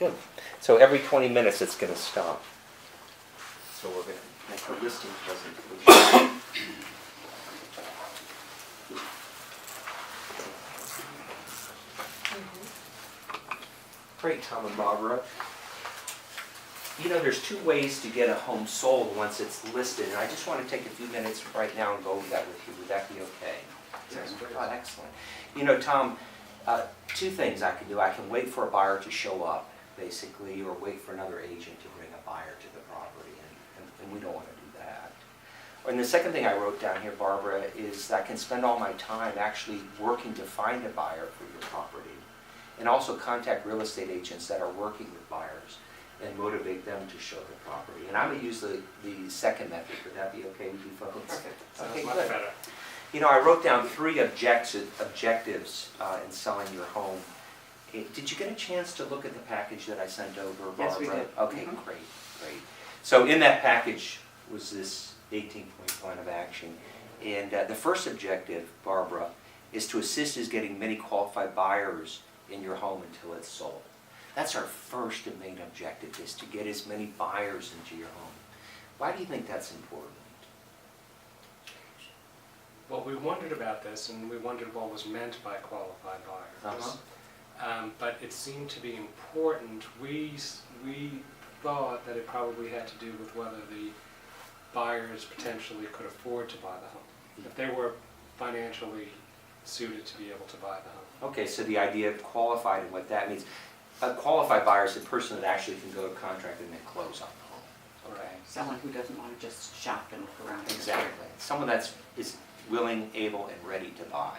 Good. So every 20 minutes it's going to stop. So we're going to make a listing presentation. Great, Tom and Barbara. You know, there's two ways to get a home sold once it's listed, and I just want to take a few minutes right now and go over that with you. Would that be okay? Yes, please. Oh, excellent. You know, Tom, two things I can do. I can wait for a buyer to show up, basically, or wait for another agent to bring a buyer to the property, and we don't want to do that. And the second thing I wrote down here, Barbara, is I can spend all my time actually working to find a buyer for your property, and also contact real estate agents that are working with buyers and motivate them to show the property. And I'm going to use the second method. Would that be okay with you folks? Perfect. Okay, Much good. better. You know, I wrote down three objectives in selling your home. Did you get a chance to look at the package that I sent over, Barbara? Yes, we did. Okay, Mhm. great. So in that package was this 18-point plan of action. And the first objective, Barbara, is to assist in getting many qualified buyers in your home until it's sold. That's our first and main objective, is to get as many buyers into your home. Why do you think that's important? Well, we wondered about this, and we wondered what was meant by qualified buyers. But it seemed to be important. We thought that it probably had to do with whether the buyers potentially could afford to buy the home. If they were financially suited to be able to buy the home. Okay, so the idea of qualified and what that means. A qualified buyer is a person that actually can go to contract and then close on the home. Okay. Someone who doesn't want to just shop and look around. Exactly. Someone that's willing, able, and ready to buy.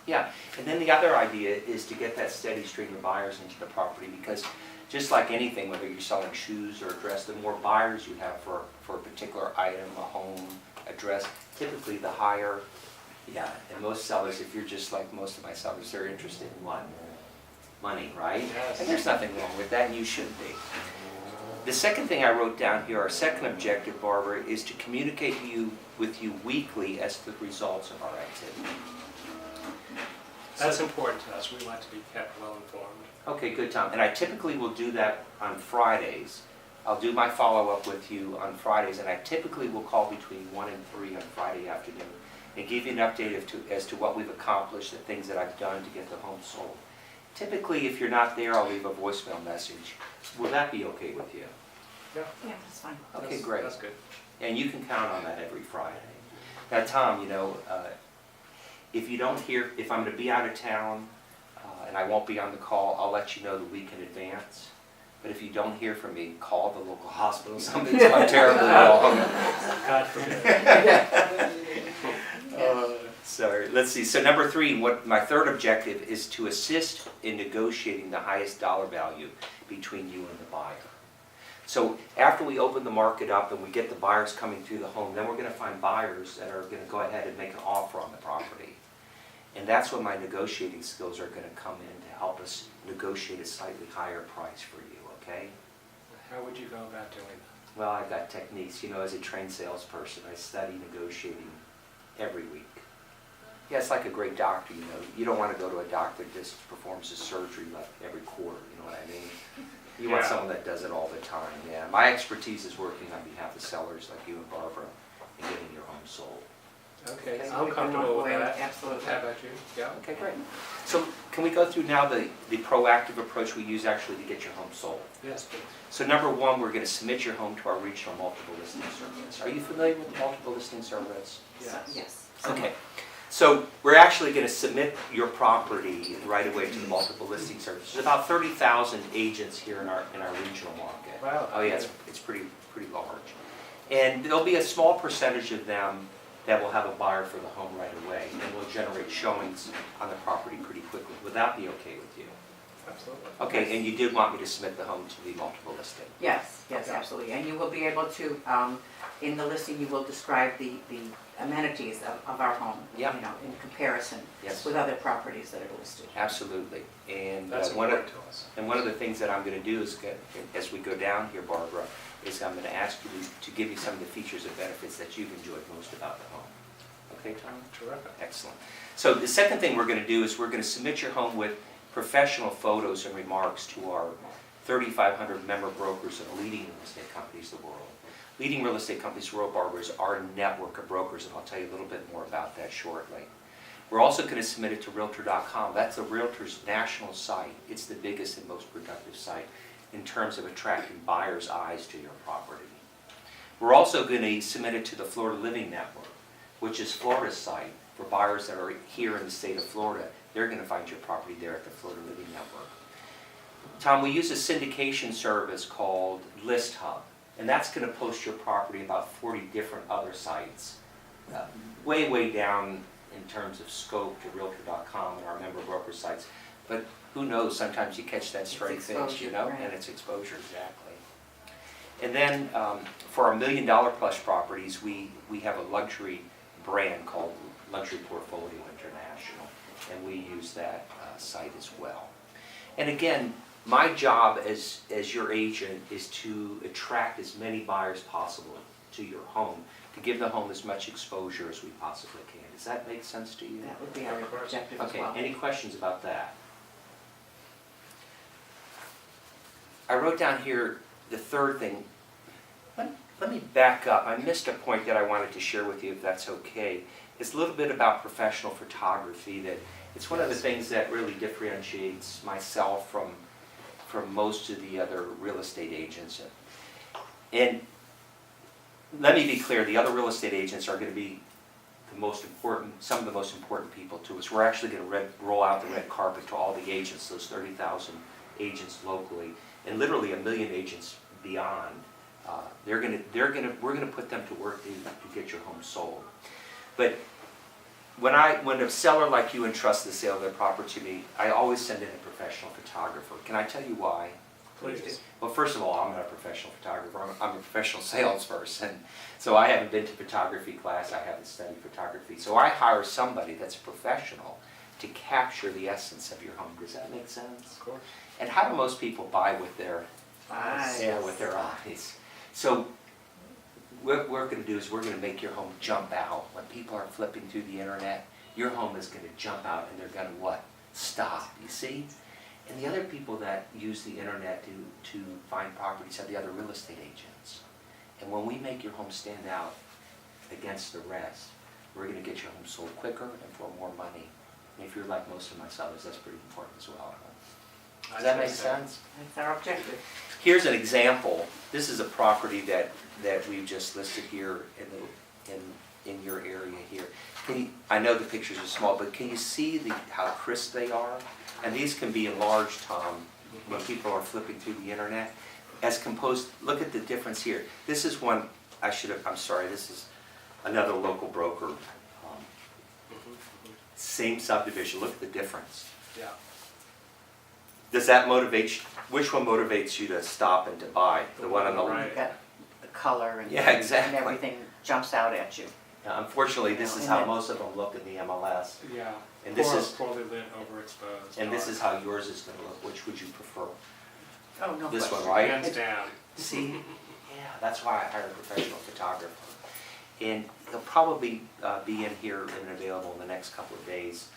Yeah, and then the other idea is to get that steady stream of buyers into the property, because just like anything, whether you're selling shoes or a dress, the more buyers you have for a particular item, a home, a dress, typically the higher. Yeah, and most sellers, if you're just like most of my sellers, they're interested in what? Money, right? Yes. And there's nothing wrong with that, and you should be. The second thing I wrote down here, our second objective, Barbara, is to communicate with you weekly as to the results of our activity. That's important to us. We like to be kept well informed. Okay, good, Tom. And I typically will do that on Fridays. I'll do my follow-up with you on Fridays, and I typically will call between 1 and 3 on Friday afternoon and give you an update as to what we've accomplished, the things that I've done to get the home sold. Typically, if you're not there, I'll leave a voicemail message. Will that be okay with you? Yeah. Yeah, that's fine. Okay, great. That's good. And you can count on that every Friday. Now, Tom, you know, if you don't hear, if I'm going to be out of town and I won't be on the call, I'll let you know the week in advance. But if you don't hear from me, call the local hospital. Something's gone terribly wrong. God forbid. Sorry, let's see. So number 3, what my third objective is to assist in negotiating the highest dollar value between you and the buyer. So after we open the market up and we get the buyers coming through the home, then we're going to find buyers that are going to go ahead and make an offer on the property. And that's when my negotiating skills are going to come in to help us negotiate a slightly higher price for you, okay? How would you go about doing that? Well, I've got techniques. You know, as a trained salesperson, I study negotiating every week. Yeah, it's like a great doctor, you know. You don't want to go to a doctor that just performs a surgery like every quarter, you know what I mean? You want Yeah. someone that does it all the time, yeah. My expertise is working on behalf of sellers like you and Barbara and getting your home sold. Okay, Okay, I'm we can comfortable walk with away that. with- absolutely. How about you? Yeah. Okay, great. So can we go through now the proactive approach we use actually to get your home sold? Yes, please. So number 1, we're going to submit your home to our regional multiple listing service. Are you familiar with the multiple listing service? So- Yes. Okay. So we're actually going to submit your property right away to the multiple listing service. There's about 30,000 agents here in our regional market. Wow. Oh yeah, it's pretty large. And there'll be a small percentage of them that will have a buyer for the home right away, and will generate showings on the property pretty quickly. Would that be okay with you? Absolutely. Okay, and you did want me to submit the home to the multiple listing? Yes, yes, Okay. absolutely. And you will be able to, in the listing, you will describe the amenities of our home, Yeah. you know, in comparison Yes. with other properties that are listed. Absolutely. And That's one important to us. of the things that I'm going to do is, as we go down here, Barbara, is I'm going to ask you to give me some of the features and benefits that you've enjoyed most about the home. Okay, Tom? Terrific. Excellent. So the second thing we're going to do is we're going to submit your home with professional photos and remarks to our 3,500 member brokers of leading real estate companies in the world. Leading real estate companies in the world, Barbara, is our network of brokers, and I'll tell you a little bit more about that shortly. We're also going to submit it to Realtor.com. That's the Realtor's national site. It's the biggest and most productive site in terms of attracting buyers' eyes to your property. We're also going to submit it to the Florida Living Network, which is Florida's site for buyers that are here in the state of Florida. They're going to find your property there at the Florida Living Network. Tom, we use a syndication service called List Hub, and that's going to post your property about 40 different other sites, way down in terms of scope to Realtor.com and our member broker sites. But who knows, sometimes you catch that stray fish, you know, right. And it's exposure, exactly. And then for our $1 million plus properties, we have a luxury brand called Luxury Portfolio International, and we use that site as well. And again, my job as your agent is to attract as many buyers possible to your home, to give the home as much exposure as we possibly can. Does that make sense to you? That would be our objective as Okay, well. any questions about that? I wrote down here the third thing. Let me back up. I missed a point that I wanted to share with you, if that's okay. It's a little bit about professional photography. That it's one of the things that really differentiates myself from most of the other real estate agents. And let me be clear, the other real estate agents are going to be some of the most important people to us. We're actually going to roll out the red carpet to all the agents, those 30,000 agents locally, and literally 1 million agents beyond. We're going to put them to work to get your home sold. But when a seller like you entrusts the sale of their property to me, I always send in a professional photographer. Can I tell you why? Please. Well, first of all, I'm not a professional photographer. I'm a professional salesperson. So I haven't been to photography class. I haven't studied photography. So I hire somebody that's a professional to capture the essence of your home. Does that make sense? Of course. And how do most people buy with their Eyes. Yeah, with their eyes? So what we're going to do is we're going to make your home jump out. When people are flipping through the internet, your home is going to jump out, and they're going to what? Stop. You see? And the other people that use the internet to find properties are the other real estate agents. And when we make your home stand out against the rest, we're going to get your home sold quicker and for more money. And if you're like most of my sellers, that's pretty important as well. Does that make sense? That's our objective. Here's an example. This is a property that we've just listed here in your area here. I know the pictures are small, but can you see how crisp they are? And these can be enlarged, Tom, when people are flipping through the internet. As composed, look at the difference here. This is one, I'm sorry, this is another local broker. Same subdivision, look at the difference. Yeah. Does that motivate you? Which one motivates you to stop and to buy? The one on the Right. You've got the color and, Yeah, exactly. and everything jumps out at you. Unfortunately, this You know, is and how then- most of them look in the MLS. Yeah. And this is poorly lit, overexposed. and this dark. is how yours is going to look. Which would you prefer? Oh, no This question. one, right? Hands down. See? Yeah, that's why I hired a professional photographer. And he'll probably be in here and available in the next couple of days,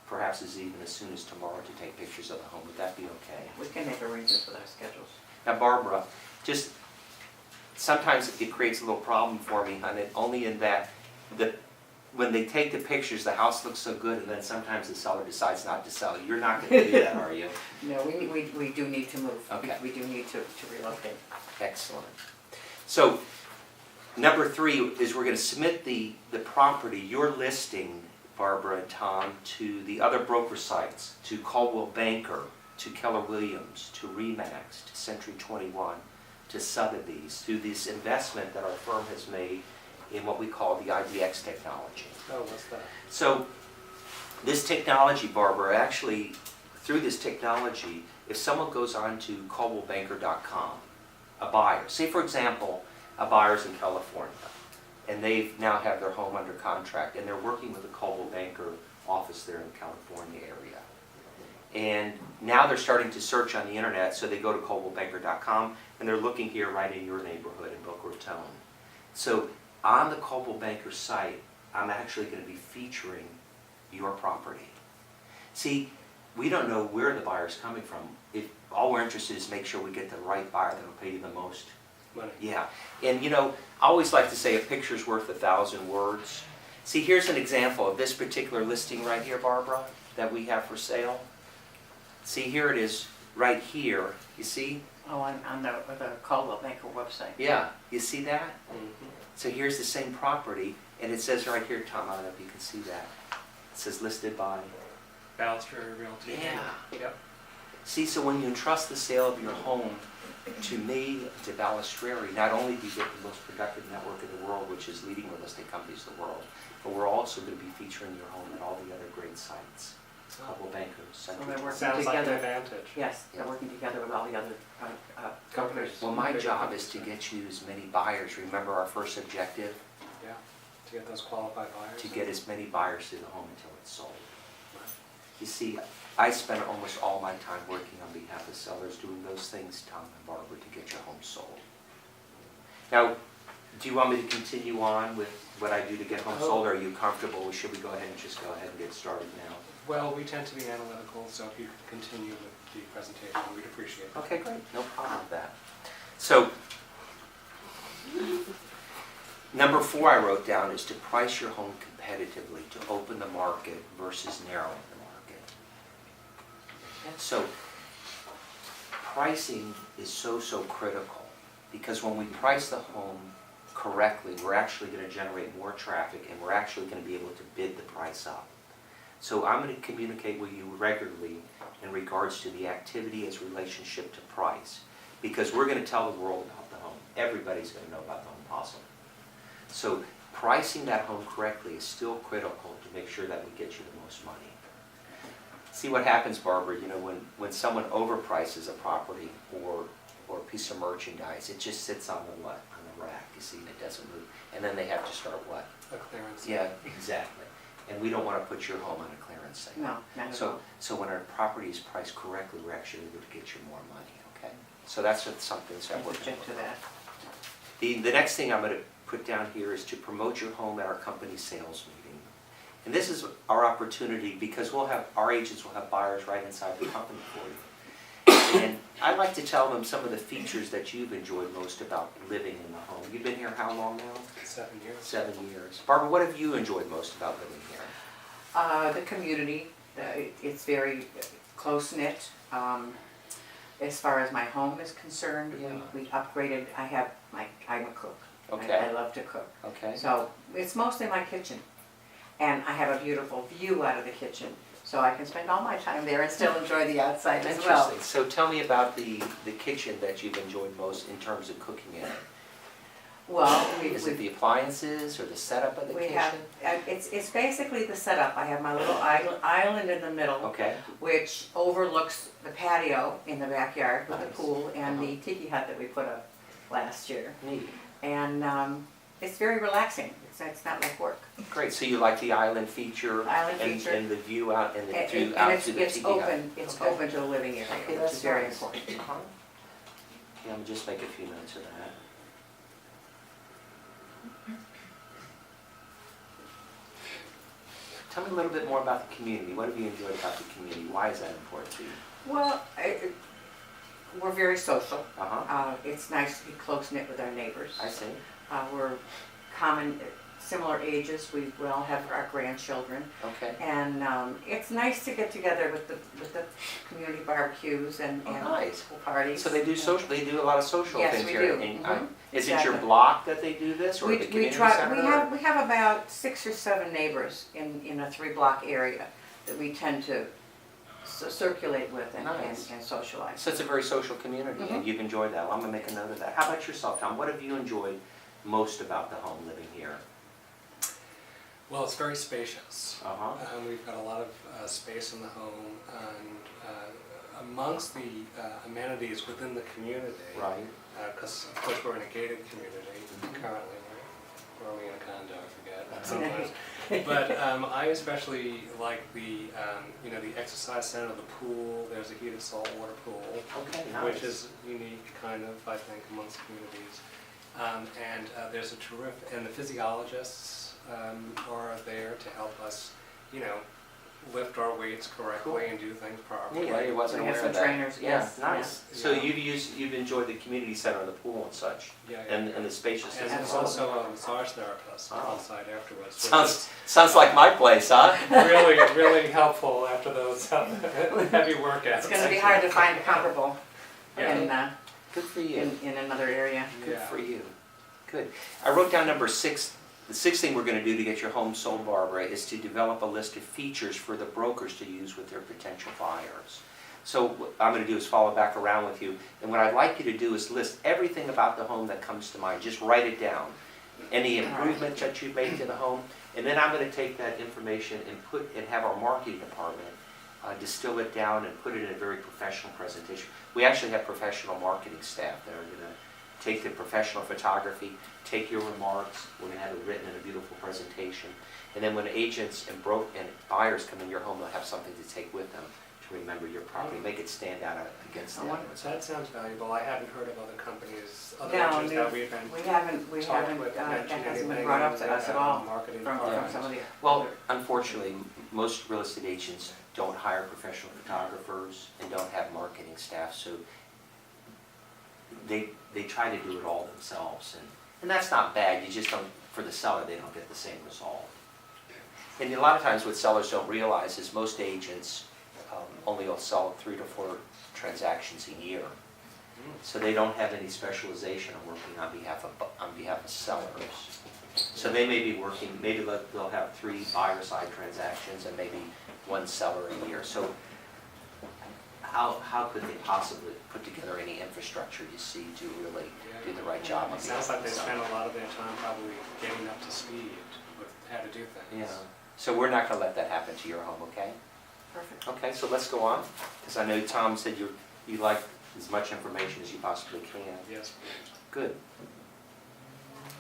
perhaps even as soon as tomorrow, to take pictures of the home. Would that be okay? We can make arrangements with our schedules. Now, Barbara, just sometimes it creates a little problem for me, honey, only in that when they take the pictures, the house looks so good, and then sometimes the seller decides not to sell. You're not going to do that, are you? No, we do need to move. Okay. We do need to relocate. Excellent. So, number 3 is we're going to submit the property, your listing, Barbara and Tom, to the other broker sites, to Coldwell Banker, to Keller Williams, to Remax, to Century 21, to Sotheby's, through this investment that our firm has made in what we call the IDX technology. Oh, what's that? So this technology, Barbara, actually, through this technology, if someone goes on to coldwellbanker.com, a buyer, say for example, a buyer's in California, and they now have their home under contract, and they're working with the Coldwell Banker office there in the California area. And now they're starting to search on the internet, so they go to coldwellbanker.com, and they're looking here right in your neighborhood in Boca Raton. So on the Coldwell Banker site, I'm actually going to be featuring your property. See, we don't know where the buyer's coming from. If all we're interested is make sure we get the right buyer that'll pay you the most. Money. Yeah, and you know, I always like to say a picture's worth 1,000 words. See, here's an example of this particular listing right here, Barbara, that we have for sale. See, here it is, right here. You see? Oh, on the Coldwell Banker website. Yeah, you see that? Mhm. So here's the same property, and it says right here, Tom, I don't know if you can see that. It says listed by. Balistreri Realty. Yeah. Yep. See, so when you entrust the sale of your home to me, to Balistreri, not only do you get the most productive network in the world, which is leading real estate companies in the world, but we're also going to be featuring your home at all the other great sites. Coldwell Banker, Central. they're working Sounds like an together. advantage. Yes, they're working together with all the other companies. Well, my job is to get you as many buyers. Remember our first objective? Yeah, to get those qualified buyers. To get as many buyers to the home until it's sold. You see, I spend almost all my time working on behalf of sellers doing those things, Tom and Barbara, to get your home sold. Now, do you want me to continue on with what I do to get homes sold, or are you comfortable? Or should we go ahead and just go ahead and get started now? Well, we tend to be analytical, so if you could continue with the presentation, we'd appreciate it. Okay, great. No problem with that. So, number 4 I wrote down is to price your home competitively, to open the market versus narrowing the market. So, pricing is so critical, because when we price the home correctly, we're actually going to generate more traffic, and we're actually going to be able to bid the price up. So I'm going to communicate with you regularly in regards to the activity as relationship to price, because we're going to tell the world about the home. Everybody's going to know about the home possible. So pricing that home correctly is still critical to make sure that we get you the most money. See what happens, Barbara, you know, when someone overprices a property or a piece of merchandise, it just sits on the what? On the rack, you see, and it doesn't move. And then they have to start what? A clearance. Yeah, exactly. And we don't want to put your home on a clearance sale. No, not at all. So when our property is priced correctly, we're actually able to get you more money, okay? So that's something that we're going Object to that. The next thing I'm going to put down here is to promote your home at our company sales meeting. And this is our opportunity, because our agents will have buyers right inside the company for you. And I'd like to tell them some of the features that you've enjoyed most about living in the home. You've been here how long now? 7 years. 7 years. Barbara, what have you enjoyed most about living here? The community, it's very close-knit. As far as my home is concerned, Yeah. we upgraded, I'm a cook. Okay. I love to cook. Okay. So it's mostly my kitchen. And I have a beautiful view out of the kitchen, so I can spend all my time there and still enjoy the outside as well. Interesting. So tell me about the kitchen that you've enjoyed most in terms of cooking in it. Well, Is it the appliances or the setup of the we kitchen? have, it's basically the setup. I have my little island in the middle, Okay. which overlooks the patio in the backyard with the Nice. pool and the tiki hut that we put up last year. Neat. And it's very relaxing. It's not like work. Great. So you like the island feature? Island feature. And the view out and the And view out to the it's tiki hut? open. It's Okay. open to the living area, Okay, which that's is very nice. important. Uh-huh. Okay, I'm gonna just make a few notes of that. Tell me a little bit more about the community. What have you enjoyed about the community? Why is that important to you? Well, we're very social. Uh-huh. It's nice to be close-knit with our neighbors. I see. We're similar ages. We all have our grandchildren. Okay. And it's nice to get together with the community barbecues and Nice. pool parties. So they do a lot of social Yes, things we here. do. And, Mhm. is it your Exactly. block that they do this, or We the community try. center? We have about 6 or 7 neighbors in a 3-block area that we tend to circulate with Nice. and socialize. So it's a very social community, and Mhm. you've enjoyed that. Well, I'm gonna make a note of that. How about yourself, Tom? What have you enjoyed most about the home living here? Well, it's very spacious. Uh-huh. We've got a lot of space in the home, and amongst the amenities within the community, Right. because of course we're in a gated community currently, right? Or are we in a condo? I forget. Sometimes. But I especially like the the exercise center, the pool. There's a heated saltwater pool, Okay, nice. which is unique, kind of, I think, amongst communities. And there's a terrific, and the physiologists are there to help us, lift our weights correctly and do things properly. Yeah, I wasn't We have aware some of that. trainers, yes, Yeah, nice. yeah. So Yeah. you've enjoyed the community center and the pool and such, Yeah, and the spaciousness. And there's also a massage therapist Oh. on site afterwards. which Sounds like my place, huh? is really, really helpful after those heavy workouts. It's gonna be hard to find a comparable Yeah. Good for you. in another area. Good Yeah. for you. Good. I wrote down number 6. The 6th thing we're going to do to get your home sold, Barbara, is to develop a list of features for the brokers to use with their potential buyers. So what I'm going to do is follow back around with you, and what I'd like you to do is list everything about the home that comes to mind. Just write it down. Any improvements that you've made to the home, and then I'm going to take that information and have our marketing department distill it down and put it in a very professional presentation. We actually have professional marketing staff that are going to take the professional photography, take your remarks, we're going to have it written in a beautiful presentation, and then when agents and buyers come in your home, they'll have something to take with them to remember your property, make it stand out against the others. That sounds valuable. I haven't heard of other companies, other No, agents that we've been we haven't, talked with, that mentioned hasn't been anything brought up in to us at the all marketing from department. some of the. Well, unfortunately, most real estate agents don't hire professional photographers and don't have marketing staff, so they try to do it all themselves, and that's not bad. You just don't, for the seller, they don't get the same result. And a lot of times what sellers don't realize is most agents only will sell 3 to 4 transactions a year. So they don't have any specialization on working on behalf of sellers. So they may be working, maybe they'll have 3 buyer side transactions and maybe 1 seller a year. So how could they possibly put together any infrastructure you see to really do the right job? It sounds like they spend a lot of their time probably getting up to speed with how to do things. Yeah. So we're not going to let that happen to your home, okay? Perfect. Okay, so let's go on, because I know Tom said you like as much information as you possibly can. Yes. Good.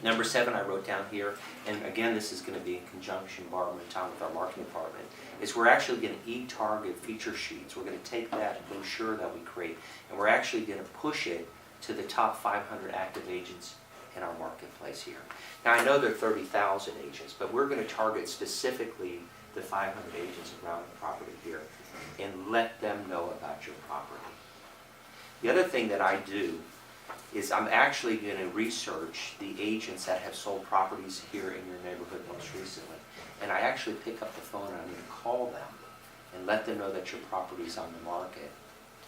Number 7 I wrote down here, and again this is going to be in conjunction, Barbara and Tom, with our marketing department, is we're actually going to e-target feature sheets. We're going to take that brochure that we create, and we're actually going to push it to the top 500 active agents in our marketplace here. Now I know there are 30,000 agents, but we're going to target specifically the 500 agents around the property here and let them know about your property. The other thing that I do is I'm actually going to research the agents that have sold properties here in your neighborhood most recently. And I actually pick up the phone and I'm going to call them and let them know that your property is on the market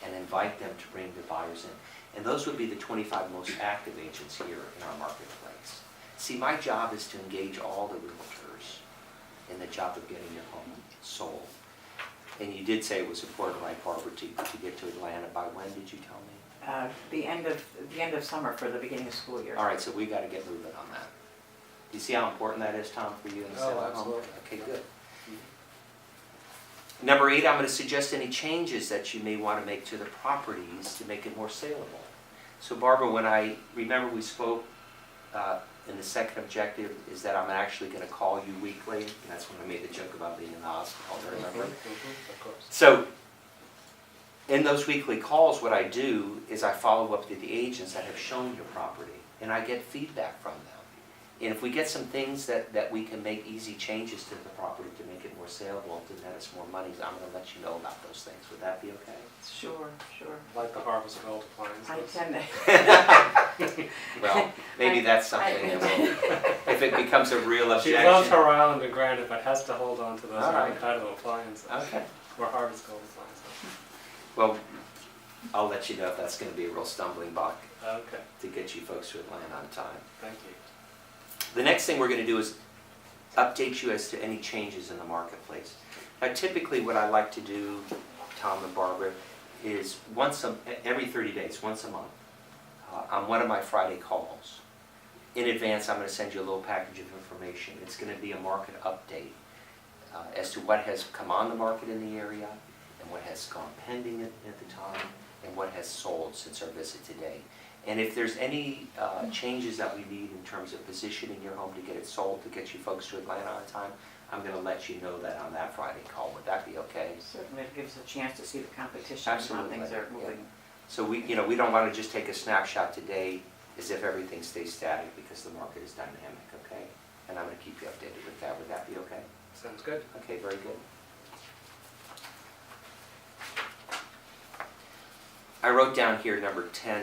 and invite them to bring the buyers in. And those would be the 25 most active agents here in our marketplace. See, my job is to engage all the realtors in the job of getting your home sold. And you did say it was important, right, Barbara, to get to Atlanta. By when did you tell me? The end of summer for the beginning of school year. All right, so we got to get moving on that. Do you see how important that is, Tom, for you in the sale of home? Absolutely. Okay, good. Number 8, I'm going to suggest any changes that you may want to make to the properties to make it more saleable. So Barbara, when I remember we spoke, and the second objective is that I'm actually going to call you weekly. And that's when I made the joke about being in the hospital, remember? Of course. So in those weekly calls, what I do is I follow up to the agents that have shown your property, and I get feedback from them. And if we get some things that we can make easy changes to the property to make it more saleable, to net us more money, I'm going to let you know about those things. Would that be okay? Sure. Like the Harvest Gold appliances. I tend to. Well, maybe that's something that will, if it becomes a real She objection. loves her island and granite, but has to hold on to those All right. avocado appliances. Okay. Or Harvest Gold appliances. Well, I'll let you know if that's going to be a real stumbling block Okay, to get you folks to Atlanta on time. thank you. The next thing we're going to do is update you as to any changes in the marketplace. Now, typically what I like to do, Tom and Barbara, is every 30 days, once a month, on one of my Friday calls. In advance, I'm going to send you a little package of information. It's going to be a market update as to what has come on the market in the area and what has gone pending at the time and what has sold since our visit today. And if there's any changes that we need in terms of positioning your home to get it sold, to get you folks to Atlanta on time, I'm going to let you know that on that Friday call. Would that be okay? Certainly, it gives a chance to see the competition and how Absolutely, things are yeah. moving. So we don't want to just take a snapshot today as if everything stays static because the market is dynamic, okay? And I'm going to keep you updated with that. Would that be okay? Sounds good. Okay, very good. I wrote down here number 10.